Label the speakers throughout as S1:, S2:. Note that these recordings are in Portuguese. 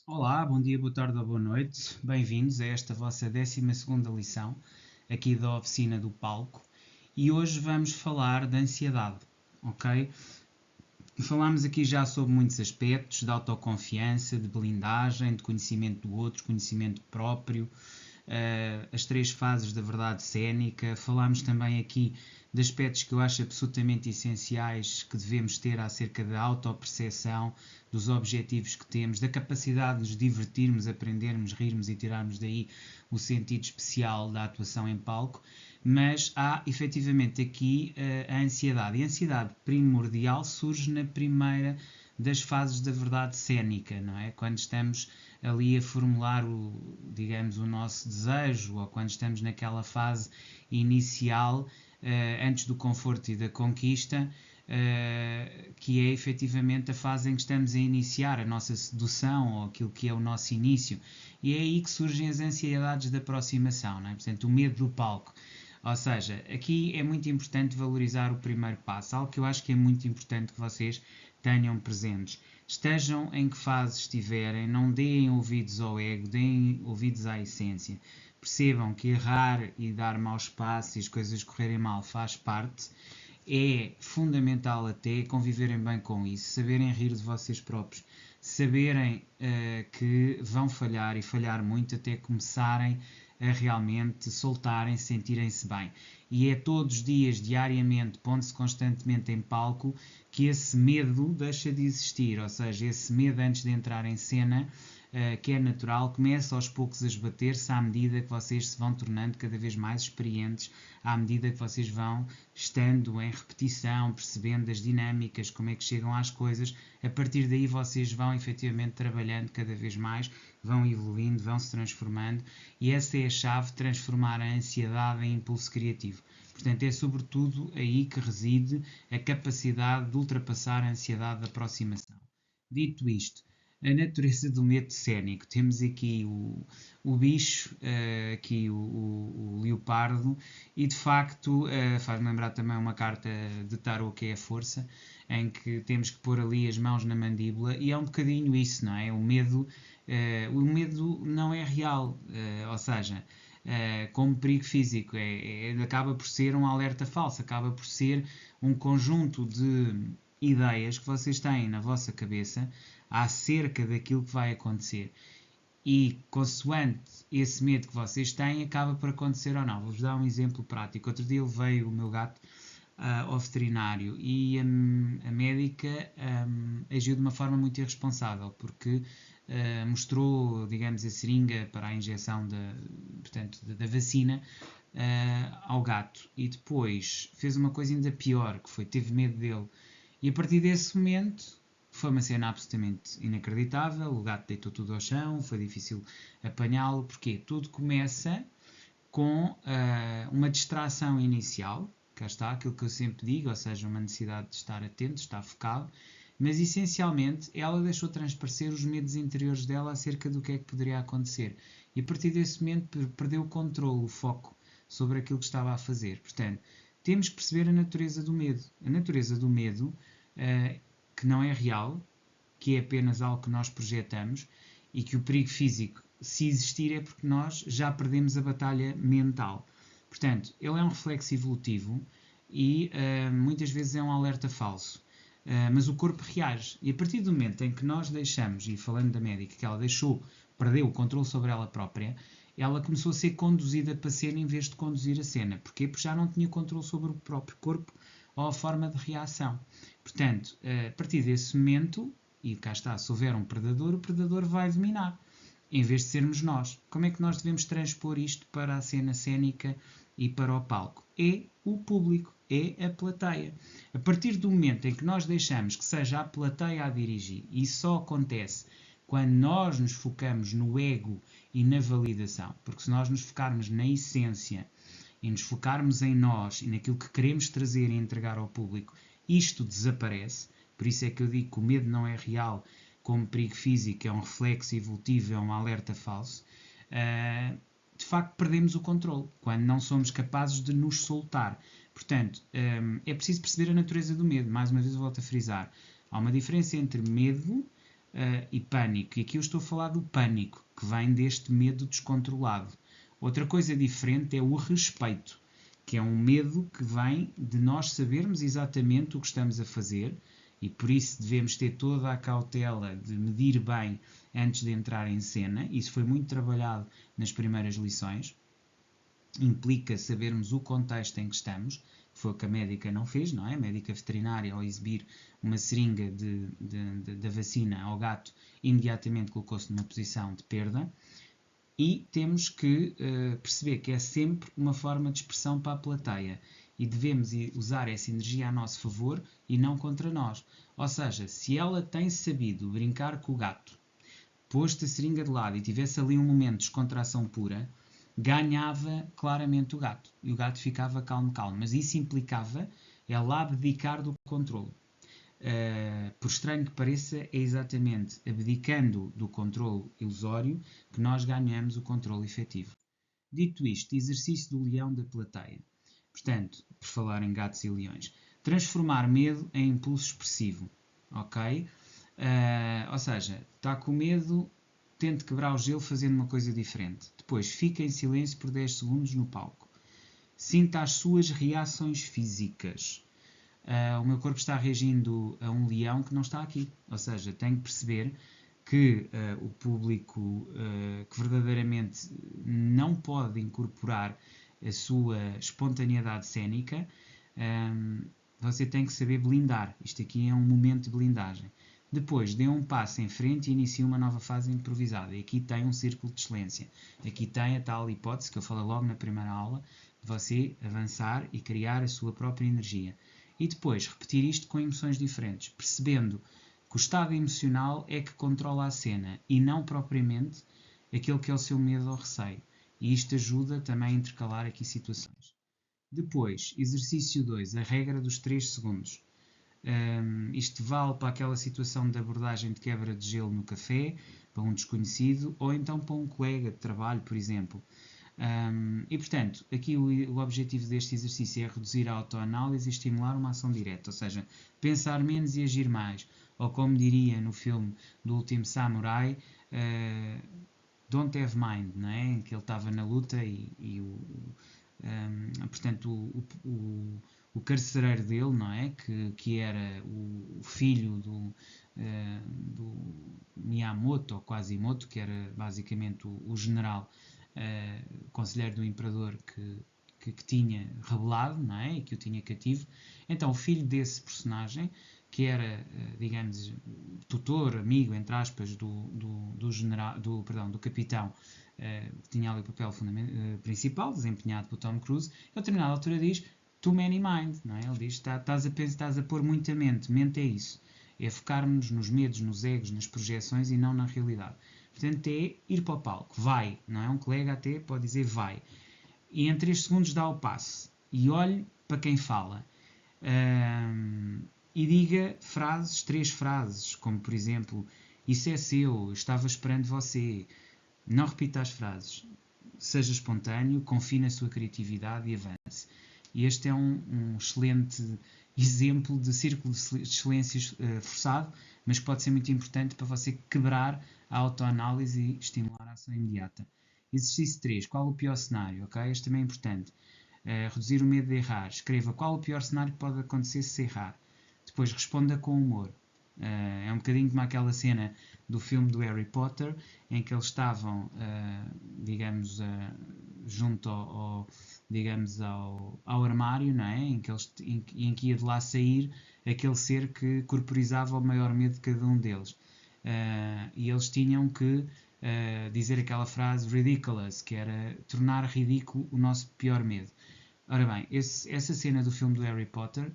S1: Olá, bom dia, boa tarde ou boa noite. Bem-vindos a esta vossa 12ª lição aqui da oficina do palco e hoje vamos falar de ansiedade, ok? Falámos aqui já sobre muitos aspectos de autoconfiança, de blindagem, de conhecimento do outro, conhecimento próprio, as 3 fases da verdade cénica. Falámos também aqui de aspectos que eu acho absolutamente essenciais que devemos ter acerca da autoperceção, dos objetivos que temos, da capacidade de nos divertirmos, aprendermos, rirmos e tirarmos daí o sentido especial da atuação em palco. Mas há efetivamente aqui a ansiedade. E a ansiedade primordial surge na primeira das fases da verdade cénica, não é? Quando estamos ali a formular digamos, o nosso desejo, ou quando estamos naquela fase inicial, antes do conforto e da conquista, que é efetivamente a fase em que estamos a iniciar a nossa sedução, ou aquilo que é o nosso início. E é aí que surgem as ansiedades da aproximação, não é? Portanto, o medo do palco. Ou seja, aqui é muito importante valorizar o primeiro passo, algo que eu acho que é muito importante que vocês tenham presentes. Estejam em que fase estiverem, não deem ouvidos ao ego, deem ouvidos à essência. Percebam que errar e dar maus passos e as coisas correrem mal faz parte. É fundamental até conviverem bem com isso, saberem rir de vocês próprios, saberem que vão falhar e falhar muito até começarem a realmente soltarem, sentirem-se bem. E é todos os dias, diariamente, pondo-se constantemente em palco, que esse medo deixa de existir, ou seja, esse medo antes de entrar em cena, que é natural, começa aos poucos a esbater-se à medida que vocês se vão tornando cada vez mais experientes, à medida que vocês vão estando em repetição, percebendo as dinâmicas, como é que chegam às coisas. A partir daí vocês vão efetivamente trabalhando cada vez mais, vão evoluindo, vão se transformando, e essa é a chave: transformar a ansiedade em impulso criativo. Portanto, é sobretudo aí que reside a capacidade de ultrapassar a ansiedade da aproximação. Dito isto, a natureza do medo cénico. Temos aqui o bicho, aqui o leopardo, e de facto faz-me lembrar também uma carta de tarot, que é a força, em que temos que pôr ali as mãos na mandíbula, e é um bocadinho isso, não é? O medo não é real, ou seja, como perigo físico, acaba por ser um alerta falso, acaba por ser um conjunto de ideias que vocês têm na vossa cabeça acerca daquilo que vai acontecer. E, consoante esse medo que vocês têm, acaba por acontecer ou não. Vou-vos dar um exemplo prático. Outro dia eu levei o meu gato ao veterinário e a médica agiu de uma forma muito irresponsável, porque mostrou, digamos, a seringa para a injeção da vacina ao gato, e depois fez uma coisa ainda pior, que foi, teve medo dele. E a partir desse momento foi uma cena absolutamente inacreditável. O gato deitou tudo ao chão, foi difícil apanhá-lo. Porquê? Tudo começa com uma distração inicial, cá está, aquilo que eu sempre digo, ou seja, uma necessidade de estar atento, de estar focado, mas essencialmente ela deixou transparecer os medos interiores dela acerca do que é que poderia acontecer. E a partir desse momento perdeu o controle, o foco sobre aquilo que estava a fazer. Portanto, temos que perceber a natureza do medo. A natureza do medo, que não é real, que é apenas algo que nós projetamos, e que o perigo físico, se existir, é porque nós já perdemos a batalha mental. Portanto, ele é um reflexo evolutivo e muitas vezes é um alerta falso. Mas o corpo reage. E a partir do momento em que nós deixamos, e falando da médica, que ela perdeu o controle sobre ela própria, ela começou a ser conduzida para a cena em vez de conduzir a cena. Porquê? Porque já não tinha controle sobre o próprio corpo ou a forma de reação. Portanto, a partir desse momento, e cá está, se houver um predador, o predador vai dominar, em vez de sermos nós. Como é que nós devemos transpor isto para a cena cénica e para o palco? É o público, é a plateia. A partir do momento em que nós deixamos que seja a plateia a dirigir, e isso só acontece quando nós nos focamos no ego e na validação, porque se nós nos focarmos na essência e nos focarmos em nós e naquilo que queremos trazer e entregar ao público, isto desaparece. Por isso é que eu digo que o medo não é real como perigo físico, é um reflexo evolutivo, é um alerta falso. De facto, perdemos o controle quando não somos capazes de nos soltar. Portanto, é preciso perceber a natureza do medo. Mais uma vez eu volto a frisar. Há uma diferença entre medo e pânico. E aqui eu estou a falar do pânico, que vem deste medo descontrolado. Outra coisa diferente é o respeito, que é um medo que vem de nós sabermos exatamente o que estamos a fazer e por isso devemos ter toda a cautela de medir bem antes de entrar em cena. Isso foi muito trabalhado nas primeiras lições. Implica sabermos o contexto em que estamos, que foi o que a médica não fez, não é? A médica veterinária, ao exibir uma seringa da vacina ao gato, imediatamente colocou-se numa posição de perda. E temos que perceber que é sempre uma forma de expressão para a plateia e devemos usar essa energia a nosso favor e não contra nós. Ou seja, se ela tem sabido brincar com o gato, posto a seringa de lado e tivesse ali um momento de descontração pura, ganhava claramente o gato. E o gato ficava calmo. Mas isso implicava ela abdicar do controle. Por estranho que pareça, é exatamente abdicando do controle ilusório que nós ganhamos o controle efetivo. Dito isto, exercício do leão da plateia. Portanto, por falar em gatos e leões, transformar medo em impulso expressivo. Ok? Ou seja, está com medo, tente quebrar o gelo fazendo uma coisa diferente. Depois, fica em silêncio por 10 segundos no palco. Sinta as suas reações físicas. O meu corpo está reagindo a um leão que não está aqui. Ou seja, tenho que perceber que o público que verdadeiramente não pode incorporar a sua espontaneidade cênica, você tem que saber blindar. Isto aqui é um momento de blindagem. Depois, dê um passo em frente e inicie uma nova fase improvisada. E aqui tem um círculo de excelência. Aqui tem a tal hipótese que eu falei logo na primeira aula, de você avançar e criar a sua própria energia. E depois, repetir isto com emoções diferentes, percebendo que o estado emocional é que controla a cena e não propriamente aquele que é o seu medo ou receio. E isto ajuda também a intercalar aqui situações. Depois, exercício 2, a regra dos 3 segundos. Isto vale para aquela situação de abordagem de quebra de gelo no café, para um desconhecido, ou então para um colega de trabalho, por exemplo. E, portanto, aqui o objetivo deste exercício é reduzir a autoanálise e estimular uma ação direta, ou seja, pensar menos e agir mais. Ou como diria no filme do Último Samurai, Don't have mind, não é? Em que ele estava na luta portanto, o carcereiro dele, não é? Que era o filho do Miyamoto, ou Quasimoto, que era basicamente o general conselheiro do imperador que tinha rebelado, não é? E que o tinha cativo. Então, o filho desse personagem, que era, digamos, tutor, amigo, entre aspas, do capitão, que tinha ali o papel principal, desempenhado por Tom Cruise, ele a determinada altura diz too many mind, não é? Ele diz, estás a pôr muita mente. Mente é isso. É focarmos nos medos, nos egos, nas projeções e não na realidade. Portanto, é ir para o palco. Vai. Não é? Um colega até pode dizer vai. E em 3 segundos dá o passe. E olhe para quem fala. E diga frases, 3 frases, como por exemplo, isso é seu, eu estava esperando você. Não repita as frases. Seja espontâneo, confie na sua criatividade e avance. E este é um excelente exemplo de círculo de excelência forçado, mas que pode ser muito importante para você quebrar a autoanálise e estimular a ação imediata. Exercício 3. Qual o pior cenário? Okay? Este também é importante. Reduzir o medo de errar. Escreva qual o pior cenário que pode acontecer se errar. Depois responda com humor. É um bocadinho como aquela cena do filme do Harry Potter, em que eles estavam, digamos, junto ao armário, não é? em que ia de lá sair aquele ser que corporizava o maior medo de cada um deles. E eles tinham que dizer aquela frase ridiculous, que era tornar ridículo o nosso pior medo. Ora bem, essa cena do filme do Harry Potter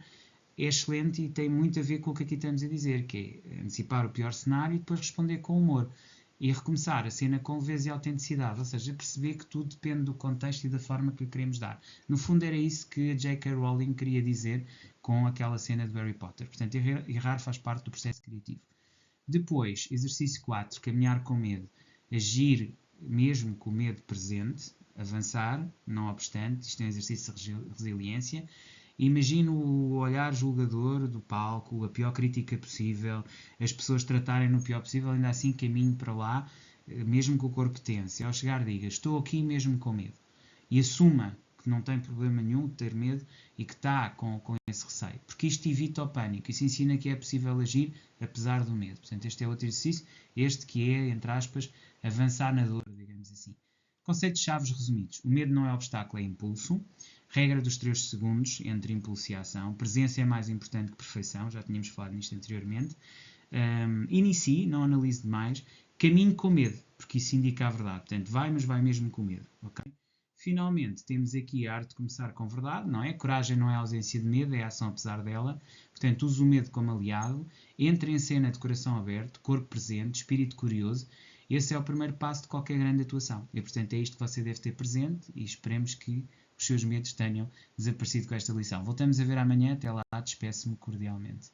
S1: é excelente e tem muito a ver com o que aqui estamos a dizer, que é antecipar o pior cenário e depois responder com humor. E recomeçar a cena com leveza e autenticidade, ou seja, perceber que tudo depende do contexto e da forma que lhe queremos dar. No fundo era isso que a J.K. Rowling queria dizer com aquela cena do Harry Potter. Portanto, errar faz parte do processo criativo. Depois, exercício 4, caminhar com medo. Agir mesmo com o medo presente, avançar, não obstante, isto é um exercício de resiliência. Imagina o olhar julgador do palco, a pior crítica possível, as pessoas tratarem no pior possível, ainda assim caminho para lá, mesmo com o corpo tenso. E ao chegar diga, estou aqui mesmo com medo. E assuma que não tem problema nenhum de ter medo e que está com esse receio. Porque isto evita o pânico, isso ensina que é possível agir apesar do medo. Portanto, este é outro exercício, este que é, entre aspas, avançar na dor, digamos assim. Conceitos-chave resumidos. O medo não é obstáculo, é impulso. Regra dos 3 segundos entre impulso e ação. Presença é mais importante que perfeição, já tínhamos falado nisto anteriormente. Inicie, não analise demais. Caminhe com medo, porque isso indica a verdade. Portanto, vai, mas vai mesmo com medo. Okay? Finalmente, temos aqui a arte de começar com verdade, não é? Coragem não é ausência de medo, é ação apesar dela. Portanto, use o medo como aliado. Entre em cena de coração aberto, corpo presente, espírito curioso. Esse é o primeiro passo de qualquer grande atuação. E, portanto, é isto que você deve ter presente e esperemos que os seus medos tenham desaparecido com esta lição. Voltamos a ver amanhã. Até lá, despeço-me cordialmente.